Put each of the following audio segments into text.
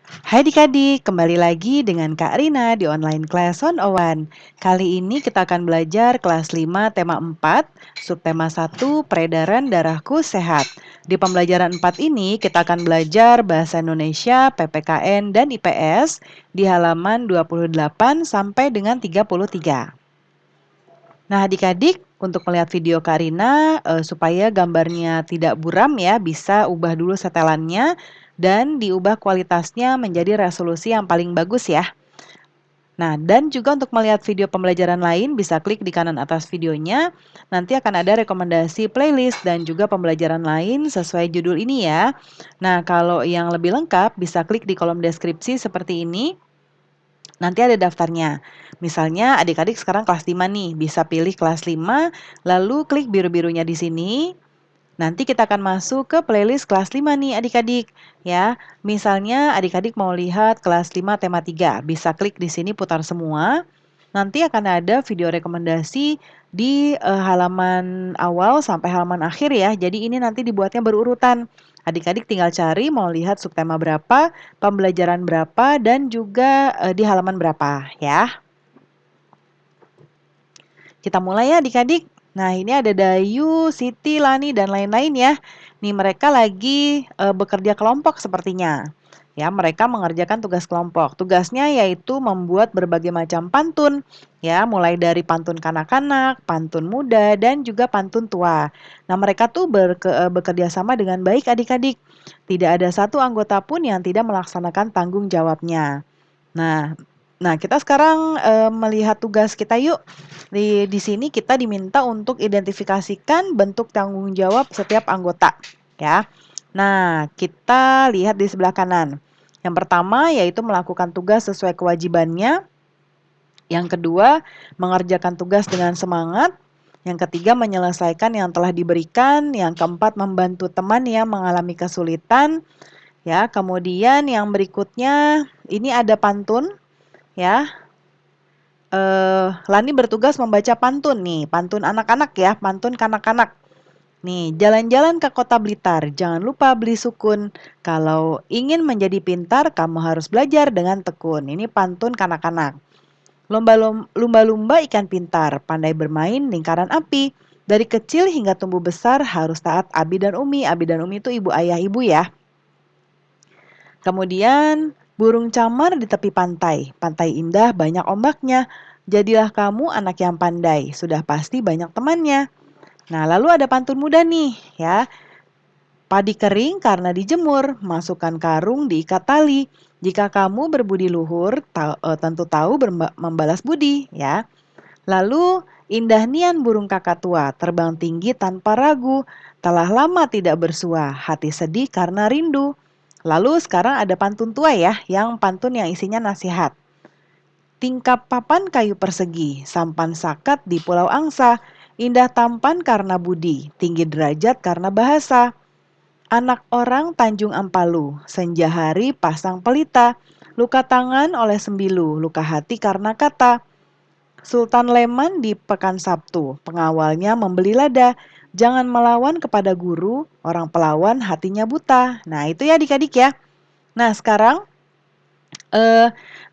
Hai adik-adik, kembali lagi dengan Kak Rina di online class 101. Kali ini kita akan belajar kelas 5 tema 4, subtema 1 peredaran darahku sehat. Di pembelajaran 4 ini kita akan belajar bahasa Indonesia, PPKN, dan IPS di halaman 28 sampai dengan 33. Nah, adik-adik, untuk melihat video Karina supaya gambarnya tidak buram ya, bisa ubah dulu setelannya dan diubah kualitasnya menjadi resolusi yang paling bagus ya. Nah, dan juga untuk melihat video pembelajaran lain bisa klik di kanan atas videonya. Nanti akan ada rekomendasi playlist dan juga pembelajaran lain sesuai judul ini ya. Nah, kalau yang lebih lengkap bisa klik di kolom deskripsi seperti ini. Nanti ada daftarnya. Misalnya adik-adik sekarang kelas 5 nih, bisa pilih kelas 5, lalu klik biru-birunya di sini. Nanti kita akan masuk ke playlist kelas 5 nih adik-adik, ya. Misalnya adik-adik mau lihat kelas 5 tema 3, bisa klik di sini putar semua. Nanti akan ada video rekomendasi di halaman awal sampai halaman akhir ya. Jadi ini nanti dibuatnya berurutan. Adik-adik tinggal cari mau lihat subtema berapa, pembelajaran berapa, dan juga di halaman berapa ya. Kita mulai ya adik-adik. Nah ini ada Dayu, Siti, Lani, dan lain-lain ya. Nih mereka lagi bekerja kelompok sepertinya. Ya, mereka mengerjakan tugas kelompok. Tugasnya yaitu membuat berbagai macam pantun. Ya, mulai dari pantun kanak-kanak, pantun muda, dan juga pantun tua. Nah, mereka tuh bekerja sama dengan baik adik-adik. Tidak ada satu anggota pun yang tidak melaksanakan tanggung jawabnya. Nah, kita sekarang melihat tugas kita yuk. Di sini kita diminta untuk identifikasikan bentuk tanggung jawab setiap anggota, ya. Nah, kita lihat di sebelah kanan. Yang pertama yaitu melakukan tugas sesuai kewajibannya. Yang kedua, mengerjakan tugas dengan semangat. Yang ketiga, menyelesaikan yang telah diberikan. Yang keempat, membantu teman yang mengalami kesulitan. Ya, kemudian yang berikutnya ini ada pantun, ya. Lani bertugas membaca pantun nih, pantun anak-anak ya, pantun kanak-kanak. Nih, jalan-jalan ke kota Blitar, jangan lupa beli sukun. Kalau ingin menjadi pintar, kamu harus belajar dengan tekun. Ini pantun kanak-kanak. Lumba-lumba ikan pintar, pandai bermain lingkaran api. Dari kecil hingga tumbuh besar harus taat Abi dan Umi. Abi dan Umi itu ibu ayah ibu ya. Kemudian burung camar di tepi pantai. Pantai indah banyak ombaknya. Jadilah kamu anak yang pandai. Sudah pasti banyak temannya. Nah, lalu ada pantun muda nih ya. Padi kering karena dijemur, masukkan karung diikat tali. Jika kamu berbudi luhur, tentu tahu membalas budi ya. Lalu indah nian burung kakatua, terbang tinggi tanpa ragu. Telah lama tidak bersua, hati sedih karena rindu. Lalu sekarang ada pantun tua ya, yang pantun yang isinya nasihat. Tingkap papan kayu persegi, sampan sakat di pulau angsa. Indah tampan karena budi, tinggi derajat karena bahasa. Anak orang Tanjung Ampalu, senja hari pasang pelita. Luka tangan oleh sembilu, luka hati karena kata. Sultan Leman di Pekan Sabtu, pengawalnya membeli lada. Jangan melawan kepada guru, orang pelawan hatinya buta. Nah itu ya adik-adik ya. Nah sekarang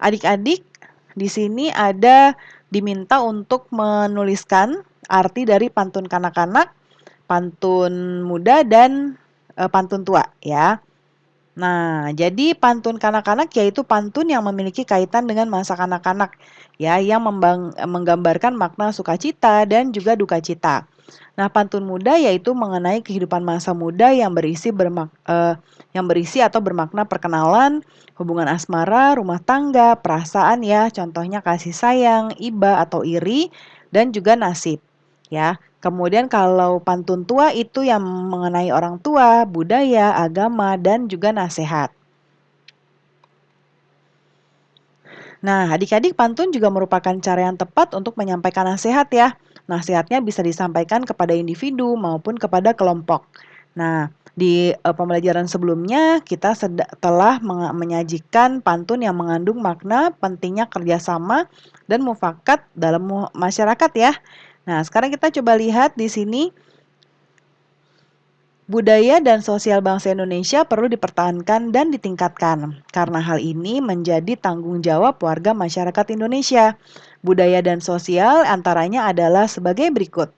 adik-adik di sini ada diminta untuk menuliskan arti dari pantun kanak-kanak, pantun muda, dan pantun tua ya. Nah, jadi pantun kanak-kanak yaitu pantun yang memiliki kaitan dengan masa kanak-kanak ya, yang menggambarkan makna sukacita dan juga duka cita. Nah, pantun muda yaitu mengenai kehidupan masa muda yang berisi atau bermakna perkenalan, hubungan asmara, rumah tangga, perasaan ya, contohnya kasih sayang, iba atau iri, dan juga nasib ya. Kemudian kalau pantun tua itu yang mengenai orang tua, budaya, agama, dan juga nasihat. Nah, adik-adik pantun juga merupakan cara yang tepat untuk menyampaikan nasihat ya. Nasihatnya bisa disampaikan kepada individu maupun kepada kelompok. Nah, di pembelajaran sebelumnya kita telah menyajikan pantun yang mengandung makna pentingnya kerjasama dan mufakat dalam masyarakat ya. Nah, sekarang kita coba lihat di sini Budaya dan sosial bangsa Indonesia perlu dipertahankan dan ditingkatkan, karena hal ini menjadi tanggung jawab warga masyarakat Indonesia. Budaya dan sosial antaranya adalah sebagai berikut.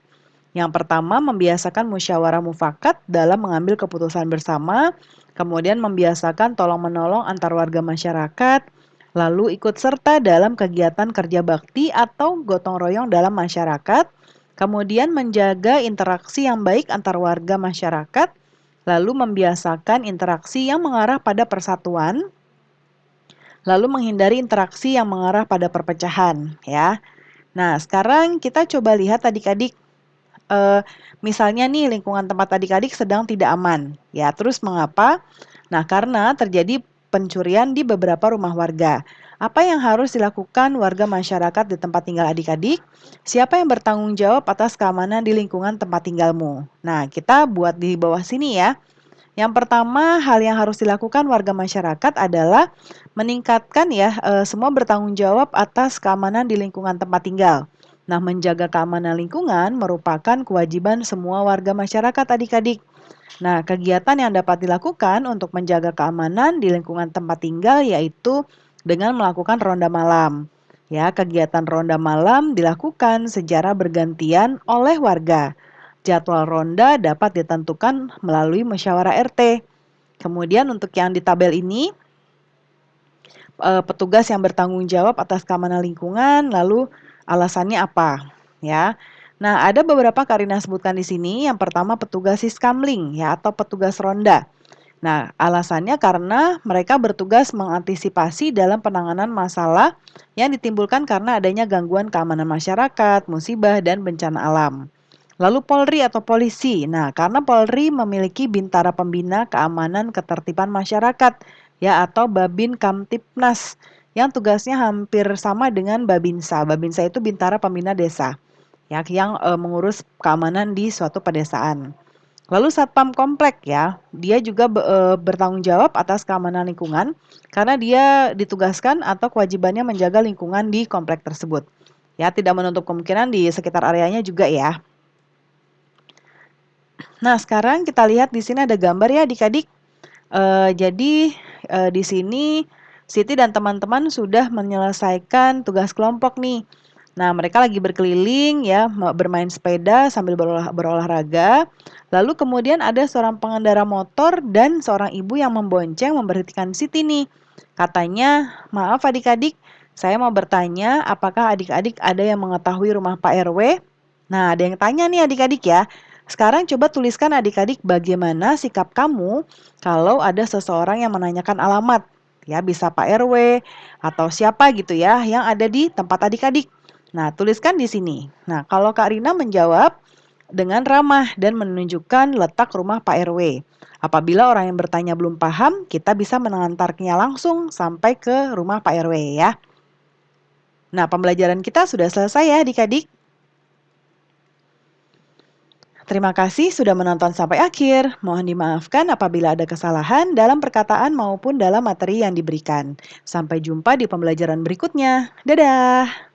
Yang pertama, membiasakan musyawarah mufakat dalam mengambil keputusan bersama, kemudian membiasakan tolong-menolong antar warga masyarakat, lalu ikut serta dalam kegiatan kerja bakti atau gotong royong dalam masyarakat, kemudian menjaga interaksi yang baik antar warga masyarakat, lalu membiasakan interaksi yang mengarah pada persatuan, lalu menghindari interaksi yang mengarah pada perpecahan, ya. Nah, sekarang kita coba lihat adik-adik. Eee, Misalnya nih lingkungan tempat adik-adik sedang tidak aman, ya terus mengapa? Nah karena terjadi pencurian di beberapa rumah warga. Apa yang harus dilakukan warga masyarakat di tempat tinggal adik-adik? Siapa yang bertanggung jawab atas keamanan di lingkungan tempat tinggalmu? Nah kita buat di bawah sini ya. Yang pertama, hal yang harus dilakukan warga masyarakat adalah meningkatkan ya, semua bertanggung jawab atas keamanan di lingkungan tempat tinggal. Nah, menjaga keamanan lingkungan merupakan kewajiban semua warga masyarakat adik-adik. Nah, kegiatan yang dapat dilakukan untuk menjaga keamanan di lingkungan tempat tinggal yaitu dengan melakukan ronda malam. Ya, kegiatan ronda malam dilakukan secara bergantian oleh warga. Jadwal ronda dapat ditentukan melalui musyawarah RT. Kemudian untuk yang di tabel ini, petugas yang bertanggung jawab atas keamanan lingkungan, lalu alasannya apa, ya. Nah, ada beberapa Karina sebutkan di sini. Yang pertama petugas Siskamling ya atau petugas ronda. Nah, alasannya karena mereka bertugas mengantisipasi dalam penanganan masalah yang ditimbulkan karena adanya gangguan keamanan masyarakat, musibah, dan bencana alam. Lalu Polri atau polisi. Nah, karena Polri memiliki Bintara Pembina Keamanan Ketertiban Masyarakat ya atau Babin Kamtipnas yang tugasnya hampir sama dengan Babinsa. Babinsa itu Bintara Pembina Desa ya yang mengurus keamanan di suatu pedesaan. Lalu Satpam Komplek ya, dia juga bertanggung jawab atas keamanan lingkungan karena dia ditugaskan atau kewajibannya menjaga lingkungan di komplek tersebut. Ya, tidak menutup kemungkinan di sekitar areanya juga ya. Nah, sekarang kita lihat di sini ada gambar ya adik-adik. Jadi, di sini Siti dan teman-teman sudah menyelesaikan tugas kelompok nih. Nah, mereka lagi berkeliling ya, bermain sepeda sambil berolahraga. Lalu kemudian ada seorang pengendara motor dan seorang ibu yang membonceng memberhentikan Siti nih. Katanya, "Maaf adik-adik, saya mau bertanya apakah adik-adik ada yang mengetahui rumah Pak RW?" Nah, ada yang tanya nih adik-adik ya. Sekarang coba tuliskan adik-adik bagaimana sikap kamu kalau ada seseorang yang menanyakan alamat. Ya, bisa Pak RW atau siapa gitu ya yang ada di tempat adik-adik. Nah, tuliskan di sini. Nah, kalau Kak Rina menjawab dengan ramah dan menunjukkan letak rumah Pak RW. Apabila orang yang bertanya belum paham, kita bisa mengantarnya langsung sampai ke rumah Pak RW ya. Nah, pembelajaran kita sudah selesai ya adik-adik. Terima kasih sudah menonton sampai akhir. Mohon dimaafkan apabila ada kesalahan dalam perkataan maupun dalam materi yang diberikan. Sampai jumpa di pembelajaran berikutnya. Dadah!